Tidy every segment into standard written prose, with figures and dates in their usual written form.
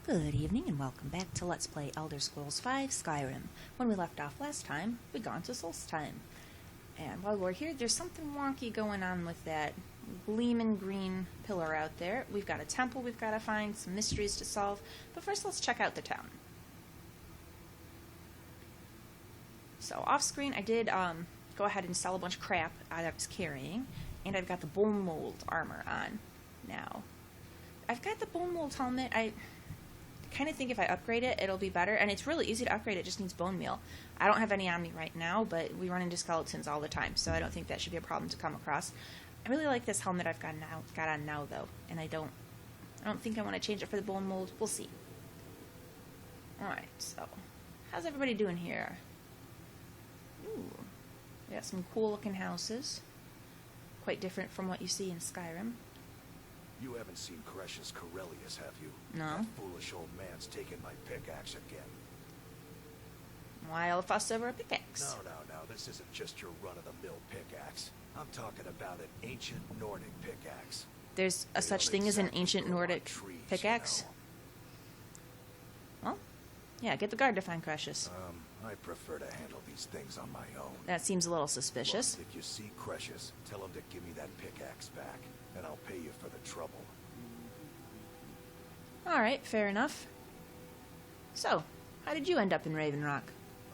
Good evening and welcome back to Let's Play Elder Scrolls V Skyrim. When we left off last time, we got to Solstheim. And while we're here, there's something wonky going on with that gleaming green pillar out there. We've got a temple we've got to find, some mysteries to solve, but first let's check out the town. So off screen I did go ahead and sell a bunch of crap I was carrying, and I've got the bone mold armor on now. I've got the bone mold helmet. I kind of think if I upgrade it, it'll be better. And it's really easy to upgrade. It just needs bone meal. I don't have any on me right now, but we run into skeletons all the time, so I don't think that should be a problem to come across. I really like this helmet I've got on now, though, and I don't think I want to change it for the bone mold. We'll see. Alright, so how's everybody doing here? Ooh, we got some cool-looking houses. Quite different from what you see in Skyrim. You haven't seen Cresh's Corellius, have you? No. That foolish old man's taken my pickaxe again. Why all the fuss over a pickaxe? No. This isn't just your run-of-the-mill pickaxe. I'm talking about an ancient Nordic pickaxe. There's a such thing as an ancient Nordic pickaxe? Well, yeah, get the guard to find Cresh's. I prefer to handle these things on my own. That seems a little suspicious. Look, if you see Cresh's, tell him to give me that pickaxe back, and I'll pay you for the trouble. Alright, fair enough. So, how did you end up in Raven Rock?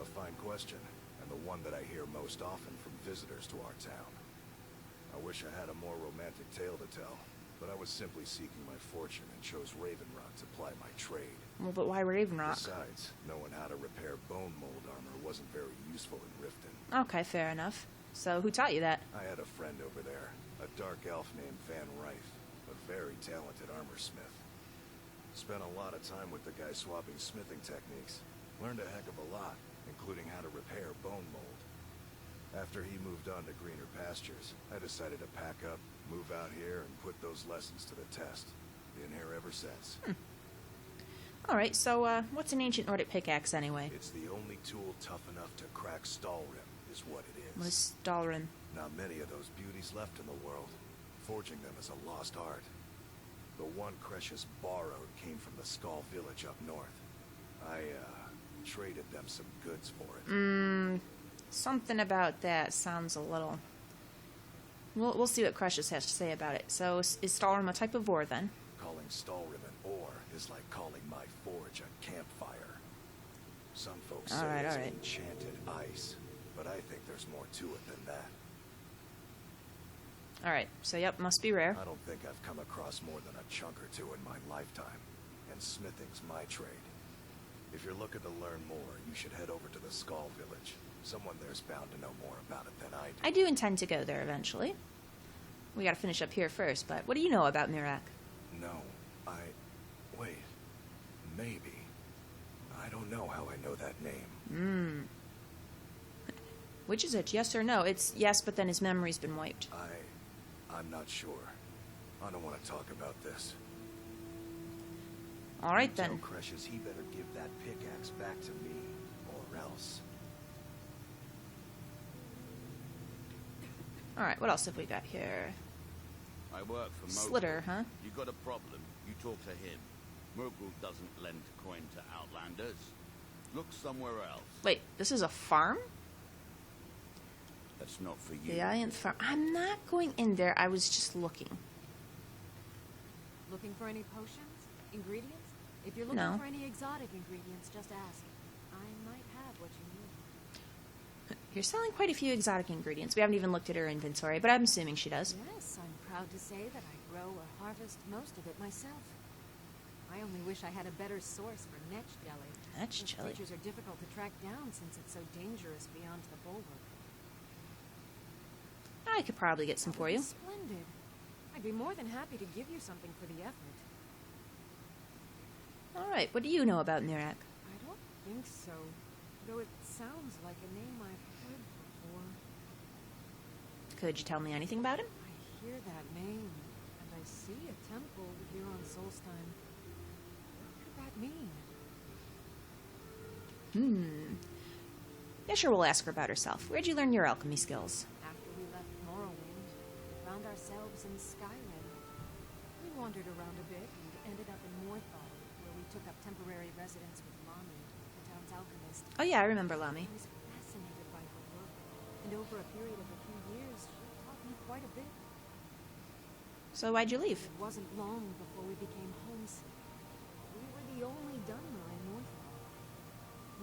A fine question, and the one that I hear most often from visitors to our town. I wish I had a more romantic tale to tell, but I was simply seeking my fortune and chose Raven Rock to ply my trade. Well, but why Raven Rock? Besides, knowing how to repair bone mold armor wasn't very useful in Riften. Okay, fair enough. So, who taught you that? I had a friend over there, a dark elf named Van Rife, a very talented armorsmith. Spent a lot of time with the guy swapping smithing techniques. Learned a heck of a lot, including how to repair bone mold. After he moved on to greener pastures, I decided to pack up, move out here, and put those lessons to the test. Been here ever since. Alright, so, what's an ancient Nordic pickaxe anyway? It's the only tool tough enough to crack Stalrim, is what it is. What is Stalrim? Not many of those beauties left in the world. Forging them is a lost art. The one Cresh's borrowed came from the Skull village up north. I, traded them some goods for it. Something about that sounds a little... We'll see what Cresh's has to say about it. So, is Stalrim a type of ore, then? Calling Stalrim an ore is like calling my forge a campfire. Some folks say it's enchanted ice, but I think there's more to it than that. Alright, so yep, must be rare. I don't think I've come across more than a chunk or two in my lifetime, and smithing's my trade. If you're looking to learn more, you should head over to the Skull village. Someone there's bound to know more about it than I do. I do intend to go there eventually. We gotta finish up here first, but what do you know about Miraak? No, wait, maybe. I don't know how I know that name. Which is it, yes or no? It's yes, but then his memory's been wiped. I'm not sure. I don't want to talk about this. Alright then. Tell Cresh's he better give that pickaxe back to me, or else. Alright, what else have we got here? I work for Mogul. Slitter, huh? You got a problem, you talk to him. Mogul doesn't lend coin to outlanders. Look somewhere else. Wait, this is a farm? That's not for you. The Giant Farm. I'm not going in there, I was just looking. Looking for any potions? Ingredients? If you're looking for any exotic ingredients, just ask. I might have what you need. You're selling quite a few exotic ingredients. We haven't even looked at her inventory, but I'm assuming she does. Yes, I'm proud to say that I grow or harvest most of it myself. I only wish I had a better source for Netch jelly. Netch Those jelly? creatures are difficult to track down since it's so dangerous beyond the bulwark. I could probably get some for you. Splendid. I'd be more than happy to give you something for the effort. Alright, what do you know about Miraak? I don't think so, though it sounds like a name I've heard before. Could you tell me anything about him? I hear that name, and I see a temple here on Solstheim. What could that mean? Yeah, sure, we'll ask her about herself. Where'd you learn your alchemy skills? After we left Morrowind, we found ourselves in Skyrim. We wandered around a bit and ended up in Morthal, where we took up temporary residence with Lami, the town's alchemist. Oh yeah, I remember Lami. I was fascinated by her work, and over a period of a few years, she taught me quite a bit. So why'd you leave? It wasn't long before we became homesick. We were the only Dunmer in Norfolk.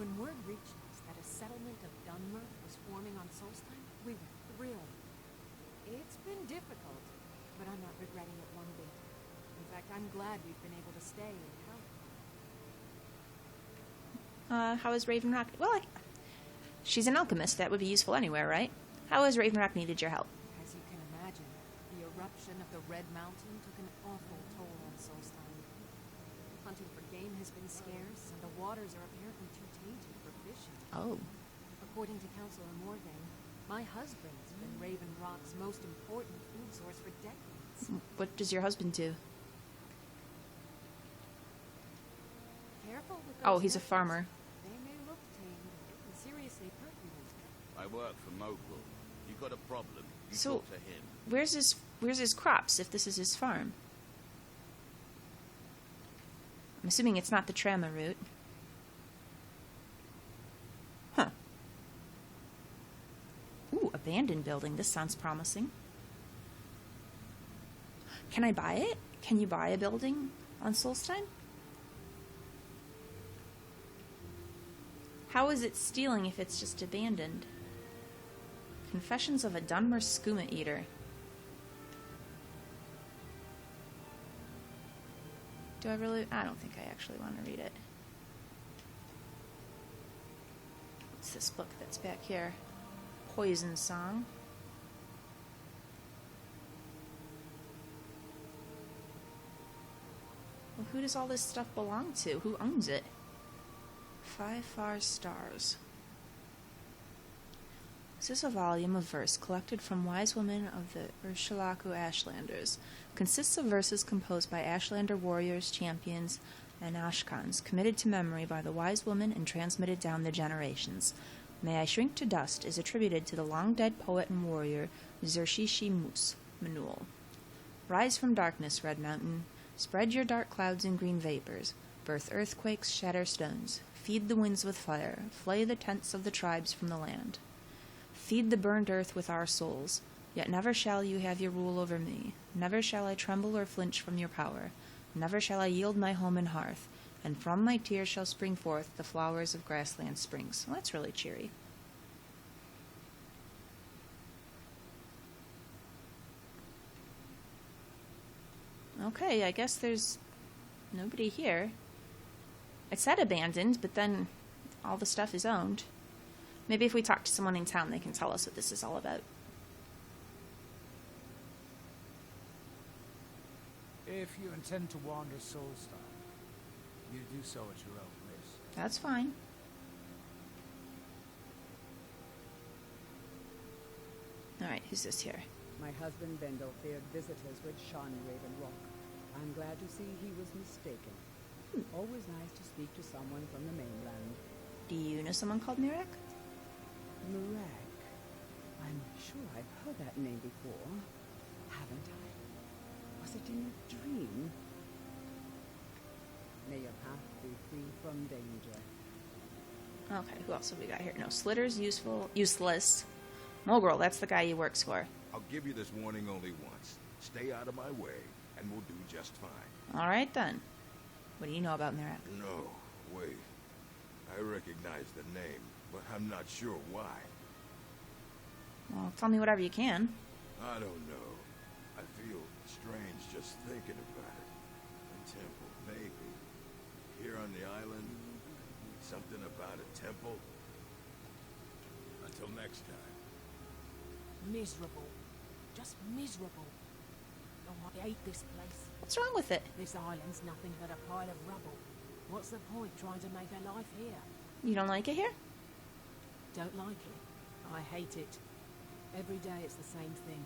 When word reached us that a settlement of Dunmer was forming on Solstheim, we were thrilled. It's been difficult, but I'm not regretting it one bit. In fact, I'm glad we've been able to stay and help. How is Raven Rock? Well, she's an alchemist. That would be useful anywhere, right? How has Raven Rock needed your help? As you can imagine, the eruption of the Red Mountain took an awful toll on Solstheim. Hunting for game has been scarce, and the waters are apparently too tainted for fishing. Oh. According to Councillor Morgan, my husband's been Raven Rock's most important food source for decades. What does your husband do? Careful with Oh, those he's a methods. farmer. They may look tame and seriously pertinent. I work for Mogul. You got a problem, you So- talk to him. Where's his crops if this is his farm? I'm assuming it's not the Trama route. Huh. Ooh, abandoned building. This sounds promising. Can I buy it? Can you buy a building on Solstheim? How is it stealing if it's just abandoned? Confessions of a Dunmer Skooma Eater. Do I really? I don't think I actually want to read it. What's this book that's back here? Poison Song. Well, who does all this stuff belong to? Who owns it? 5 Far Stars. This is a volume of verse collected from wise women of the Urshulaku Ashlanders. Consists of verses composed by Ashlander warriors, champions, and Ashkans, committed to memory by the wise woman and transmitted down the generations. May I Shrink to Dust is attributed to the long-dead poet and warrior Zershishi Mus Manul. Rise from darkness, Red Mountain. Spread your dark clouds and green vapors. Birth earthquakes, shatter stones. Feed the winds with fire. Flay the tents of the tribes from the land. Feed the burned earth with our souls. Yet never shall you have your rule over me. Never shall I tremble or flinch from your power. Never shall I yield my home and hearth. And from my tears shall spring forth the flowers of grassland springs. Well, that's really cheery. Okay, I guess there's nobody here. It said abandoned, but then all the stuff is owned. Maybe if we talk to someone in town, they can tell us what this is all about. If you intend to wander Solstheim, you do so at your own risk. That's fine. Alright, who's this here? My husband Bendel feared visitors would shun Raven Rock. I'm glad to see he was mistaken. Always nice to speak to someone from the mainland. Do you know someone called Mirak? Murak. I'm sure I've heard that name before. Haven't I? Was it in a dream? May your path be free from danger. Okay, who else have we got here? No, Slitter's useless. Mogul, that's the guy he works for. I'll give you this warning only once. Stay out of my way, and we'll do just fine. Alright then. What do you know about Mirak? No, wait. I recognize the name, but I'm not sure why. Well, tell me whatever you can. I don't know. I feel strange just thinking about it. A temple, maybe. Here on the island, something about a temple. Until next time. Miserable. Just miserable. Oh, I hate this place. What's wrong with it? This island's nothing but a pile of rubble. What's the point trying to make a life here? You don't like it here? Don't like it. I hate it. Every day it's the same thing.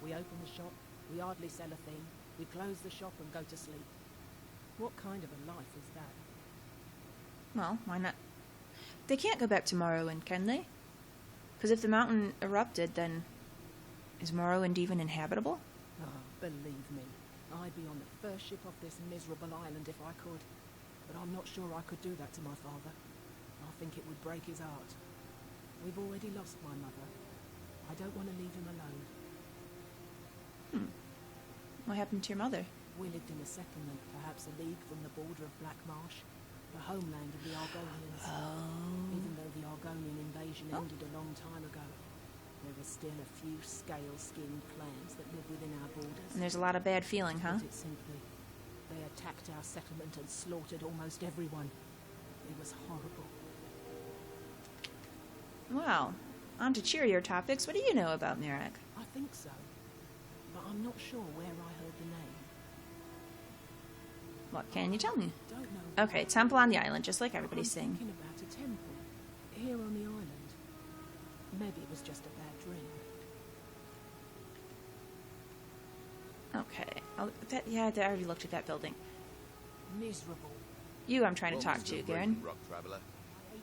We open the shop, we hardly sell a thing, we close the shop and go to sleep. What kind of a life is that? Well, why not? They can't go back to Morrowind, can they? Because if the mountain erupted, then is Morrowind even inhabitable? Oh, believe me, I'd be on the first ship off this miserable island if I could. but I'm not sure I could do that to my father. I think it would break his heart. We've already lost my mother. I don't want to leave him alone. What happened to your mother? We lived in a settlement, perhaps a league from the border of Black Marsh, the homeland of the Argonians. Even though the Argonian invasion ended a long time ago, there are still a few scale-skinned clans that live within our borders. And there's a lot of bad feeling, huh? To put it simply, they attacked our settlement and slaughtered almost everyone. It was horrible. Well, on to cheerier topics. What do you know about Mirak? I think so, but I'm not sure where I heard the name. What can you tell me? Don't know. Okay, temple on the island, just like everybody's I'm saying. thinking about a temple here on the island. Maybe it was just a bad dream. Okay. I already looked at that building. Miserable. You I'm trying to Well, talk to, Mr. Garen. Rock Traveler,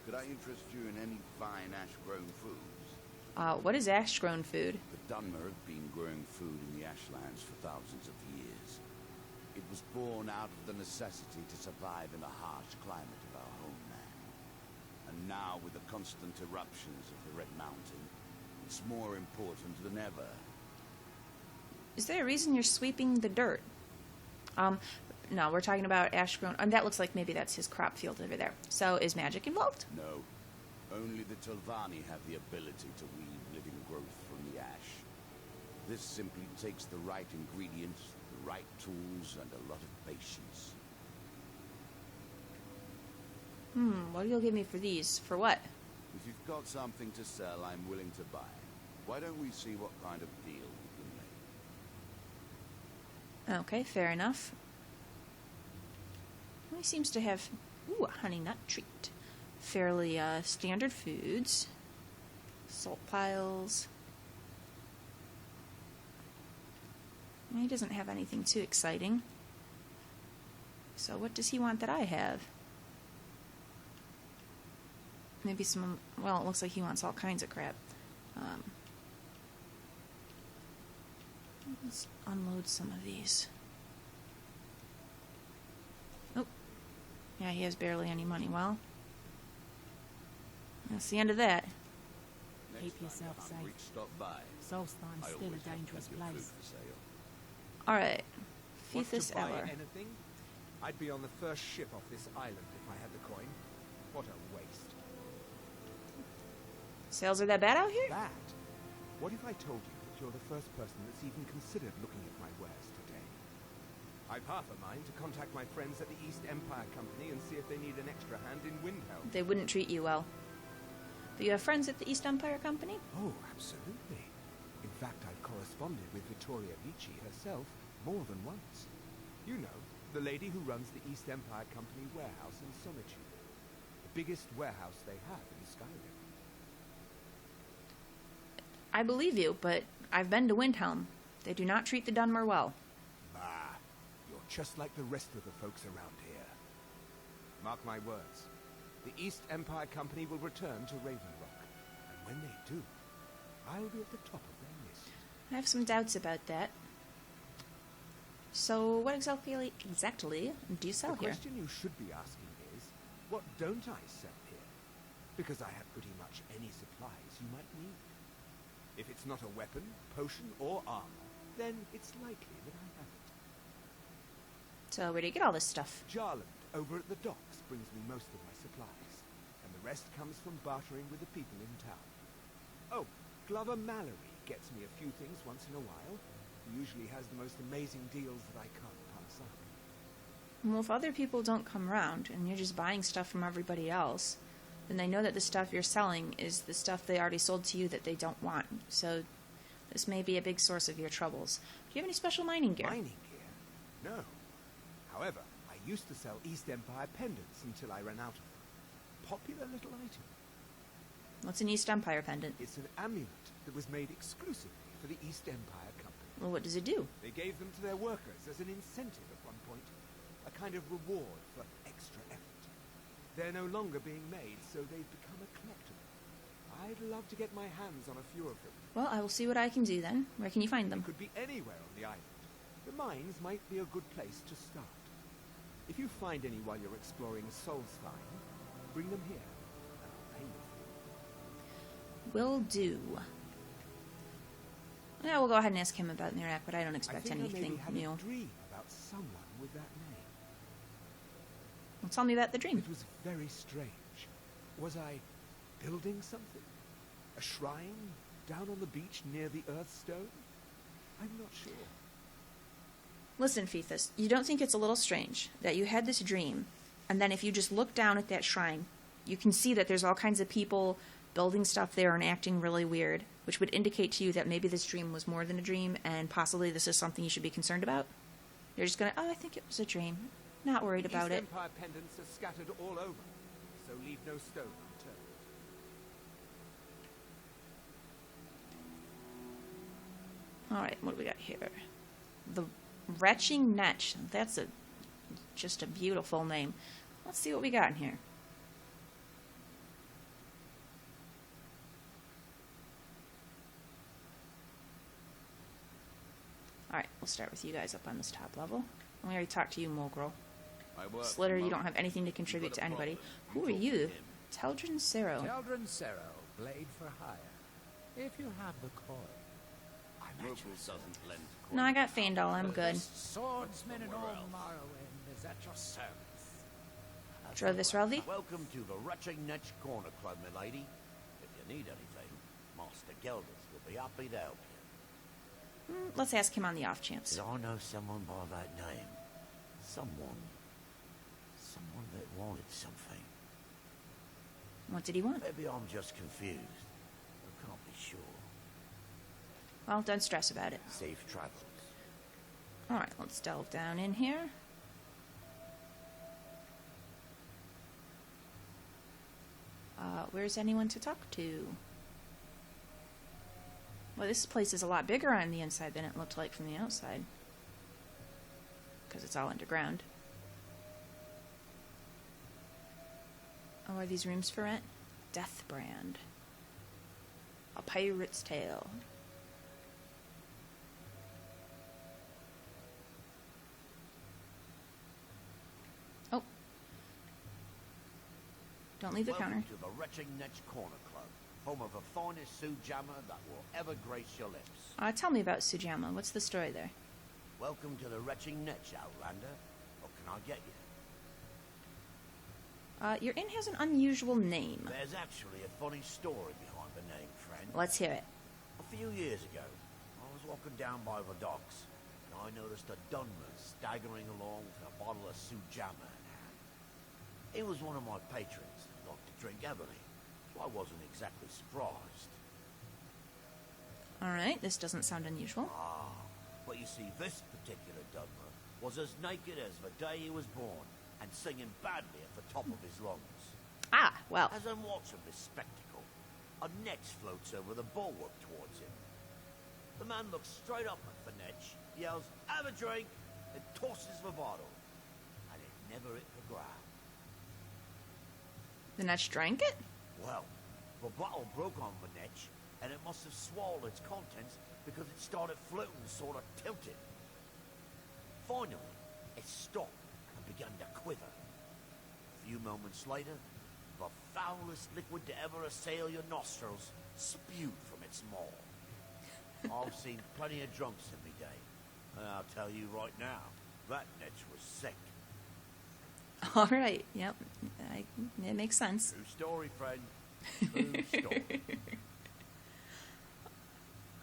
could I interest you in any fine ash-grown foods? What is ash-grown food? The Dunmer have been growing food in the ashlands for thousands of years. It was born out of the necessity to survive in the harsh climate of our homeland. And now, with the constant eruptions of the Red Mountain, it's more important than ever. Is there a reason you're sweeping the dirt? No, we're talking about ash-grown. That looks like maybe that's his crop field over there. So, is magic involved? No. Only the Tilvani have the ability to weave living growth from the ash. This simply takes the right ingredients, the right tools, and a lot of patience. What do you give me for these? For what? If you've got something to sell, I'm willing to buy. Why don't we see what kind of deal we can make? Okay, fair enough. He seems to have, a honey nut treat. Fairly, standard foods. Salt piles. He doesn't have anything too exciting. So what does he want that I have? Maybe some, well, it looks like he wants all kinds of crap. Let's unload some of these. Oh, yeah, he has barely any money. Well, that's the end of that. Keep yourself safe. Stop by. Solstine's I still always a have dangerous plenty of place. food for sale. Alright. Want Fethus to buy Eller. anything? I'd be on the first ship off this island if I had the coin. What a waste. Sales are that bad out here? That? What if I told you that you're the first person that's even considered looking at my wares today? I've half a mind to contact my friends at the East Empire Company and see if they need an extra hand in Windhelm. They wouldn't treat you well. But you have friends at the East Empire Company? Oh, absolutely. In fact, I've corresponded with Vittoria Vici herself more than once. You know, the lady who runs the East Empire Company warehouse in Solitude. The biggest warehouse they have in Skyrim. I believe you, but I've been to Windhelm. They do not treat the Dunmer well. Ah, you're just like the rest of the folks around here. Mark my words. The East Empire Company will return to Ravenrock. And when they do, I'll be at the top of their list. I have some doubts about that. So, what exactly do you sell The here? question you should be asking is, what don't I sell here? Because I have pretty much any supplies you might need. If it's not a weapon, potion, or armor, then it's likely that I have it. So, where do you get all this stuff? Jarland, over at the docks, brings me most of my supplies, and the rest comes from bartering with the people in town. Oh, Glover Mallory gets me a few things once in a while. He usually has the most amazing deals that I can't pass up. Well, if other people don't come around, and you're just buying stuff from everybody else, then they know that the stuff you're selling is the stuff they already sold to you that they don't want. So, this may be a big source of your troubles. Do you have any special mining gear? Mining gear? No. However, I used to sell East Empire pendants until I ran out of them. Popular little item. What's an East Empire pendant? It's an amulet that was made exclusively for the East Empire Company. Well, what does it do? They gave them to their workers as an incentive at one point. A kind of reward for extra effort. They're no longer being made, so they've become a collectible. I'd love to get my hands on a few of them. Well, I will see what I can do then. Where can you find them? Could be anywhere on the island. The mines might be a good place to start. If you find any while you're exploring Solstheim, bring them here, and I'll pay you for them. Will do. Yeah, we'll go ahead and ask him about Nirak, but I don't expect I think I maybe anything had new. a dream about someone with that name. Well, tell me about the dream. It was very strange. Was I building something? A shrine down on the beach near the Earthstone? I'm not sure. Listen, Fethus, you don't think it's a little strange that you had this dream, and then if you just look down at that shrine, you can see that there's all kinds of people building stuff there and acting really weird, which would indicate to you that maybe this dream was more than a dream, and possibly this is something you should be concerned about? You're just gonna, oh, I think it was a dream. Not worried about it. East Empire pendants are scattered all over, so leave no stone unturned. Alright, what do we got here? The Retching Netch. That's just a beautiful name. Let's see what we got in here. Alright, we'll start with you guys up on this top level. We already talked to you, Mogrel. Slitter, you don't have anything to contribute to anybody. Who are you? Teldrin Sero. Teldrin Sero, blade for hire. If you have the coin. No, I got Fandal. I'm good. Swordsman and all Morrowind is at your service. Drovis Relvi? Welcome to the Retching Netch Corner Club, my lady. If you need anything, Master Gelders will be happy to help you. Let's ask him on the off chance. Did I know someone by that name? Someone that wanted something. What did he want? Maybe I'm just confused. I can't be sure. Well, don't stress about it. Safe travels. Alright, let's delve down in here. Where's anyone to talk to? Well, this place is a lot bigger on the inside than it looked like from the outside. Because it's all underground. Oh, are these rooms for rent? Deathbrand. A Pirate's Tale. Oh. Don't leave the counter. Welcome to the Retching Netch Corner Club, home of the finest Sujamma that will ever grace your lips. Tell me about Sujamma. What's the story there? Welcome to the Retching Netch, Outlander. What can I get you? Your inn has an unusual name. There's actually a funny story behind the name, friend. Let's hear it. A few years ago, I was walking down by the docks, and I noticed a Dunmer staggering along with a bottle of Sujamma in hand. He was one of my patrons and liked to drink heavily, so I wasn't exactly surprised. Alright, this doesn't sound unusual. But you see, this particular Dunmer was as naked as the day he was born, and singing badly at the top of his lungs. Ah, well. As I'm watching this spectacle, a Netch floats over the bulwark towards him. The man looks straight up at the Netch, yells, "Have a drink," and tosses the bottle. And it never hit the ground. The Netch drank it? Well, the bottle broke on the Netch, and it must have swallowed its contents because it started floating sort of tilted. Finally, it stopped and began to quiver. A few moments later, the foulest liquid to ever assail your nostrils spewed from its maw. I've seen plenty of drunks in me day, and I'll tell you right now, that Netch was sick. Alright, yep. It makes sense. True story, friend. True story.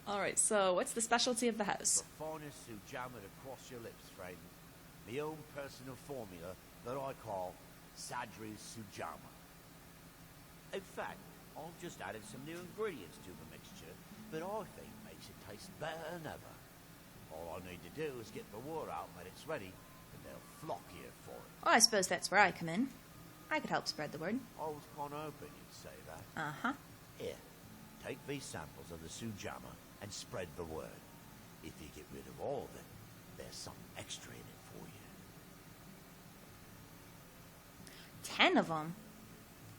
Alright, so what's the specialty of the house? The finest Sujamma to cross your lips, friend. My own personal formula that I call Sadri's Sujamma. In fact, I've just added some new ingredients to the mixture that I think makes it taste better than ever. All I need to do is get the word out that it's ready, and they'll flock here for it. Oh, I suppose that's where I come in. I could help spread the word. I was kind of hoping you'd say that. Uh-huh. Here, take these samples of the Sujamma and spread the word. If you get rid of all of them, there's something extra in it for you. 10 of them?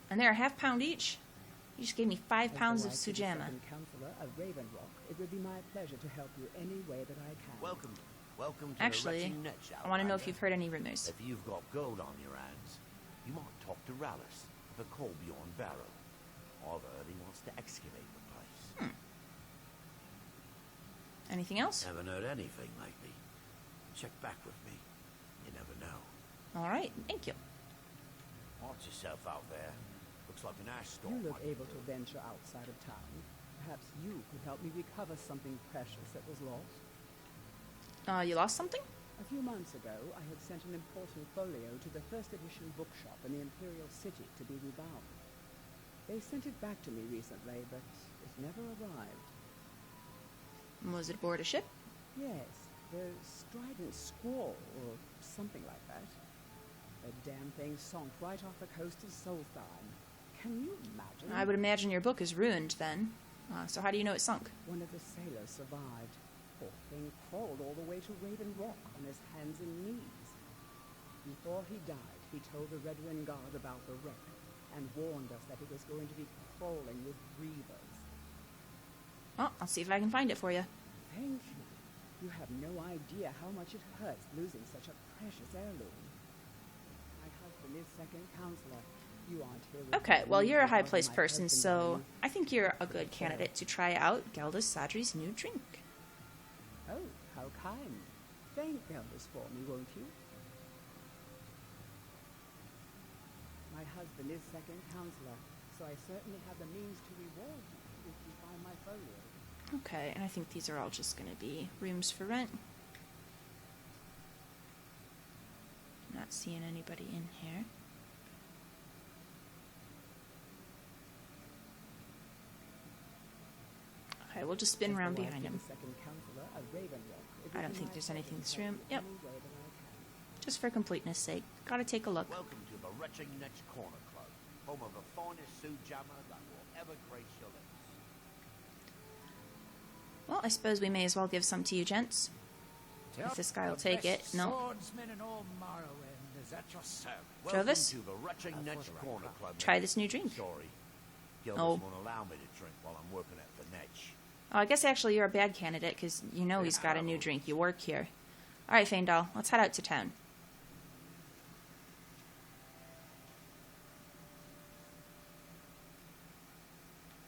And they're a half pound each? You just gave me 5 pounds of As the wife Sujamma. second Counselor of Raven Rock, it would be my pleasure to help you any way that I can. Welcome. Welcome to Actually, the Retching Netch, I want to know if Outlander. you've heard any rumors. If you've got gold on your hands, you might talk to Rallis, the Colbjorn Barrow. I've heard he wants to excavate the place. Anything else? Haven't heard anything lately. Check back with me. You never know. All right, thank you. Watch yourself out there. Looks like an ash storm. You look might be able to brewing. venture outside of town. Perhaps you could help me recover something precious that was lost. You lost something? A few months ago, I had sent an important folio to the first edition bookshop in the Imperial City to be rebound. They sent it back to me recently, but it never arrived. Was it aboard a ship? Yes, the Strident Squall, or something like that. The damn thing sunk right off the coast of Solstheim. Can you imagine? I would imagine your book is ruined then. So how do you know it sunk? One of the sailors survived. Poor thing crawled all the way to Raven Rock on his hands and knees. Before he died, he told the Red Wind Guard about the wreck and warned us that it was going to be crawling with reavers. Well, I'll see if I can find it for you. Thank you. You have no idea how much it hurts losing such a precious heirloom. My husband is second counselor. You aren't here with Okay, me well, you're a because high-placed my person, husband so died. I think you're a good candidate to try out Geldis Sadri's new drink. Oh, how kind. Thank Elders for me, won't you? My husband is second counselor, so I certainly have the means to reward you if you find my folio. Okay, and I think these are all just going to be rooms for rent. Not seeing anybody in here. Okay, we'll just spin As the around wife behind of him. the second counselor of Raven Rock, it I would don't be think my there's pleasure anything in this to help room. you Yep. any way that I can. Just for completeness sake. Gotta take a look. Welcome to the Retching Netch Corner Club, home of the finest suit jammer that will ever grace your lips. Well, I suppose we may as well give some to you, gents. If this guy will take it. No. Swordsman and all Morrowind is at your service. Welcome Jovis? to the Retching Netch Corner Club. Try this new drink. Sorry. Gilders Oh. won't allow me to drink while I'm working at the Netch. Oh, I guess actually you're a bad candidate, because you know he's got a new drink. You work here. Alright, Faendal, let's head out to town.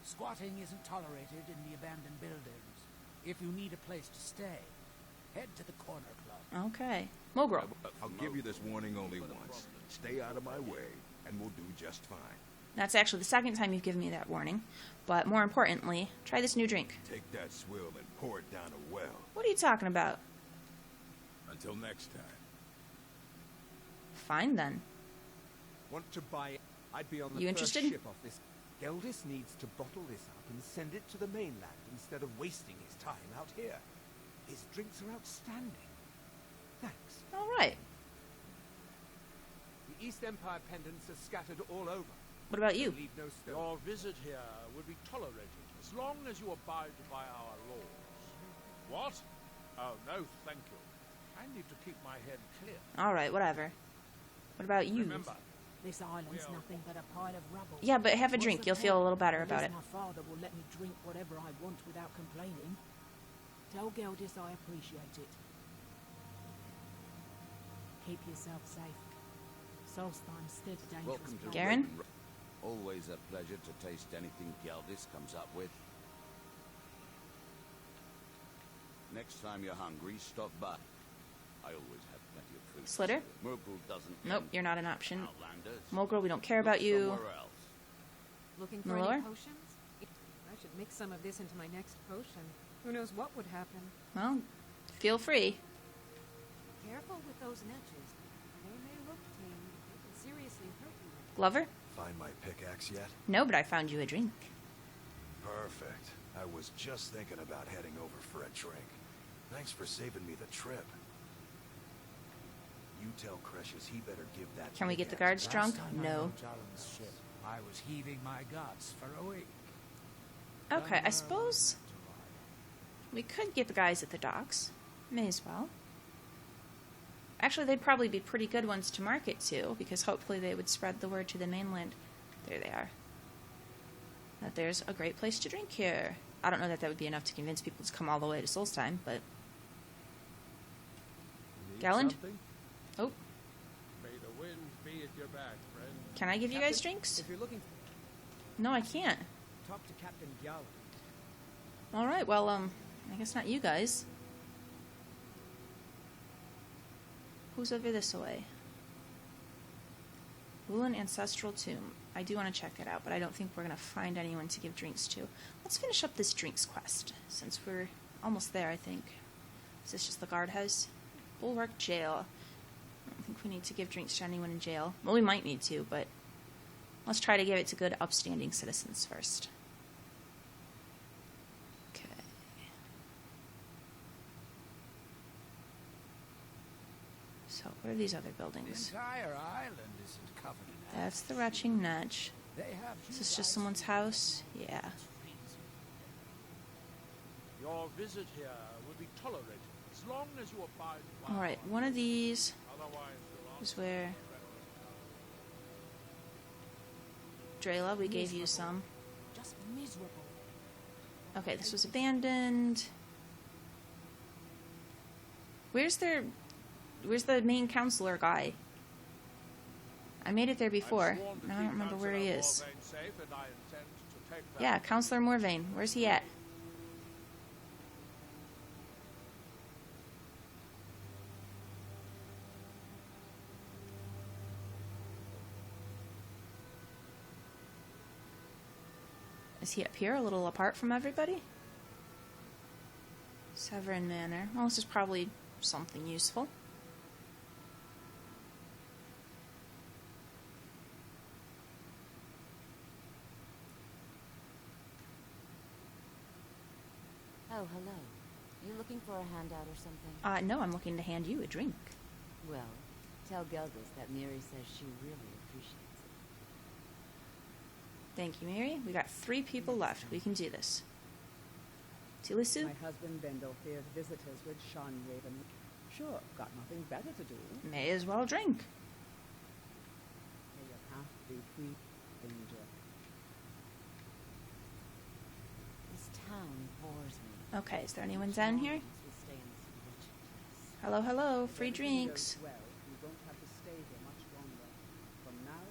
Squatting isn't tolerated in the abandoned buildings. If you need a place to stay, head to the corner club. Okay. Mogro. I'll give you this warning only once. Stay out of my way, and we'll do just fine. That's actually the second time you've given me that warning. But more importantly, try this new drink. Take that swill and pour it down a well. What are you talking about? Until next time. Fine then. Want to buy it? I'd be on the You first interested? ship off this. Geldis needs to bottle this up and send it to the mainland instead of wasting his time out here. His drinks are outstanding. Thanks. Alright. The East Empire pendants are scattered all over. What about you? Leave no stone. Your visit here would be tolerated as long as you abide by our laws. What? Oh, no, thank you. I need to keep my head clear. Alright, whatever. What about you? Remember, This island's nothing but a pile of rubble. Yeah, but have a What's drink. the You'll feel a point? little better At about least it. My father will let me drink whatever I want without complaining. Tell Geldis I appreciate it. Keep yourself safe. Solstheim's still a dangerous Welcome to place. Garen? Raven Rock. Always a pleasure to taste anything Geldis comes up with. Next time you're hungry, stop by. I always have plenty of food. Slitter? Merkel doesn't Nope, tempt you're not an option. Outlanders. Mogul, we don't care about Look you. somewhere else. Looking for Muller? any potions? I should mix some of this into my next potion. Who knows what would happen? Well, feel free. Careful with those netches. They may look tame. They can seriously hurt you. Glover? Find my pickaxe yet? No, but I found you a drink. Perfect. I was just thinking about heading over for a drink. Thanks for saving me the trip. You tell Cresius he better give that. Can we get the pickaxe guards back. drunk? Last time I No. rode Jalen's ship, I was heaving my guts for a week. Okay, I Dunmer suppose we could get the guys at the docks. May as well. Actually, they'd probably be pretty good ones to market to, because hopefully they would spread the word to the mainland. There they are. That there's a great place to drink here. I don't know that that would be enough to convince people to come all the way to Solstheim, but Galland? Something? Oh, May the wind be at your back, friend. can I give you guys drinks? If you're looking, No, I can't. talk to Captain Galland. Alright, well, I guess not you guys. Who's over this way? Woolen Ancestral Tomb. I do want to check it out, but I don't think we're going to find anyone to give drinks to. Let's finish up this drinks quest, since we're almost there, I think. Is this just the guardhouse? Bulwark Jail. I don't think we need to give drinks to anyone in jail. Well, we might need to, but let's try to give it to good, upstanding citizens first. Okay. So, what are these other The buildings? entire island isn't covered in That's the Retching Netch. They have Is this just someone's house? Yeah. Your visit here will be tolerated as long as you abide by Alright, one of these Otherwise, you'll is where... Drayla, we gave you some. Just miserable. Okay, this was abandoned. Where's the main counselor guy? I made it there before. Now I don't remember where he is. Yeah, Counselor Morvain. Where's he at? Is he up here, a little apart from everybody? Tavern Manor. Well, this is probably something useful. Oh, hello. You looking for a handout or something? No, I'm looking to hand you a drink. Well, tell Gelgus that Miri says she really appreciates it. Thank you, Mary. We got 3 people left. We can do this. Tilisu? My husband Bendel feared visitors would shun Raven. Sure, got nothing better to do. May as well drink. May your path be free of danger. This town bores me. Okay, is there anyone down here? We stay in this wretched place. Hello, hello. If Free everything drinks. goes well, we won't have to stay here much longer. From now,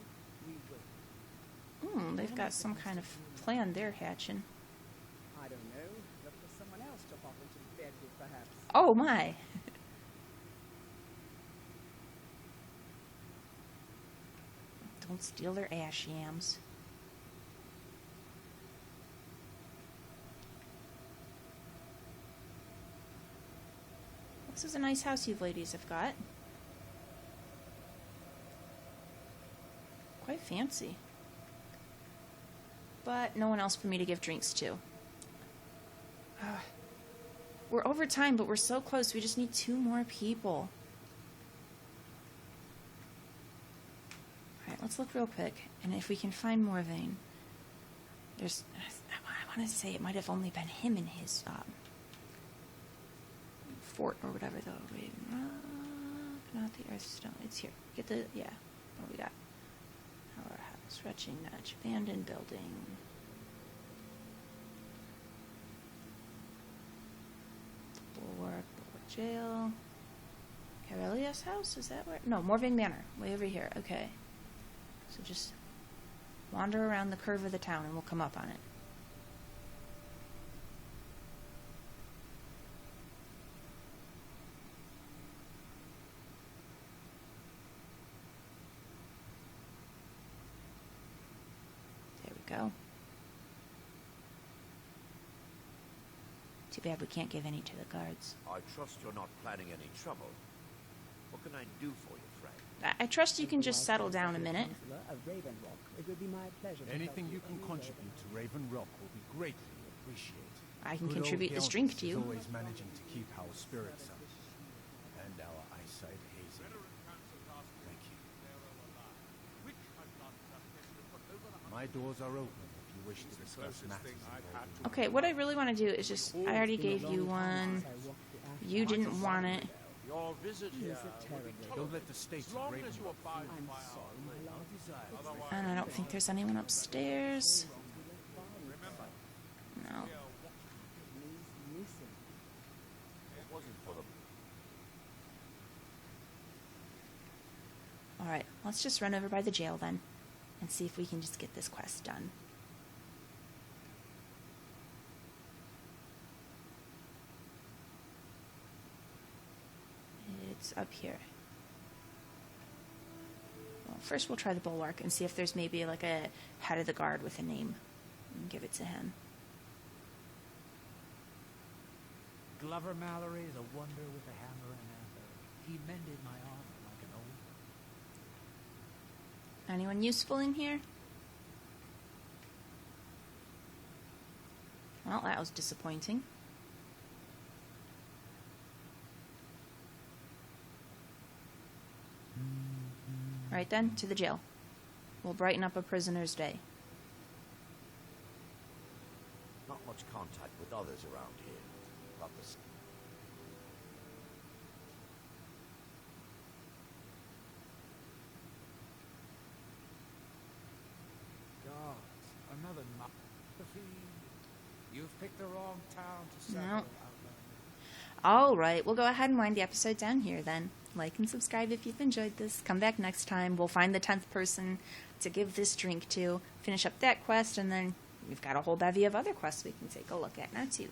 we will. They've got some kind of plan they're hatching. I don't know. Look for someone else to pop into bed with, perhaps. Oh, my. Don't steal their ash yams. This is a nice house you ladies have got. Quite fancy. But no one else for me to give drinks to. We're over time, but we're so close. We just need 2 more people. Alright, let's look real quick. And if we can find Morvain. There's... I want to say it might have only been him and his... fort or whatever though. Wait, not the Earthstone. It's here. Get the... yeah. What do we got? Our house. Retching Netch. Abandoned building. Bulwark Jail. Carelia's house? Is that where? No, Morvain Manor. Way over here. Okay. So just wander around the curve of the town and we'll come up on it. There we go. Too bad we can't give any to the guards. I trust you're not planning any trouble. What can I do for you, friend? I trust you can just settle down a minute. Counselor of Raven Rock, it would be my pleasure to Anything help you can any contribute to Raven Rock will be greatly appreciated. I can Good old contribute this Gelgus drink to is you. always managing to keep our spirits up and our eyesight hazy. Thank you. My doors are open if you wish to discuss matters involving... Okay, what I really want to do is just... I already gave you one. You didn't want it. Your visit here will be Don't let the states as of long Raven as you Rock abide I'm by our sorry, my love. Otherwise, And I don't think there's anyone upstairs. No. Please listen. It wasn't for the... Alright, let's just run over by the jail then, and see if we can just get this quest done. It's up here. Well, first we'll try the bulwark and see if there's maybe like a head of the guard with a name, and give it to him. Glover Mallory is a wonder with a hammer and anvil. He mended my armor like an old... Anyone useful in here? Well, that was disappointing. Right then, to the jail. We'll brighten up a prisoner's day. Not much contact with others around here. Not the... Gods, another knock. You've picked the wrong town to settle. No. Alright, we'll go ahead and wind the episode down here then. Like and subscribe if you've enjoyed this. Come back next time. We'll find the 10th person to give this drink to, finish up that quest, and then we've got a whole bevy of other quests we can take a look at now too.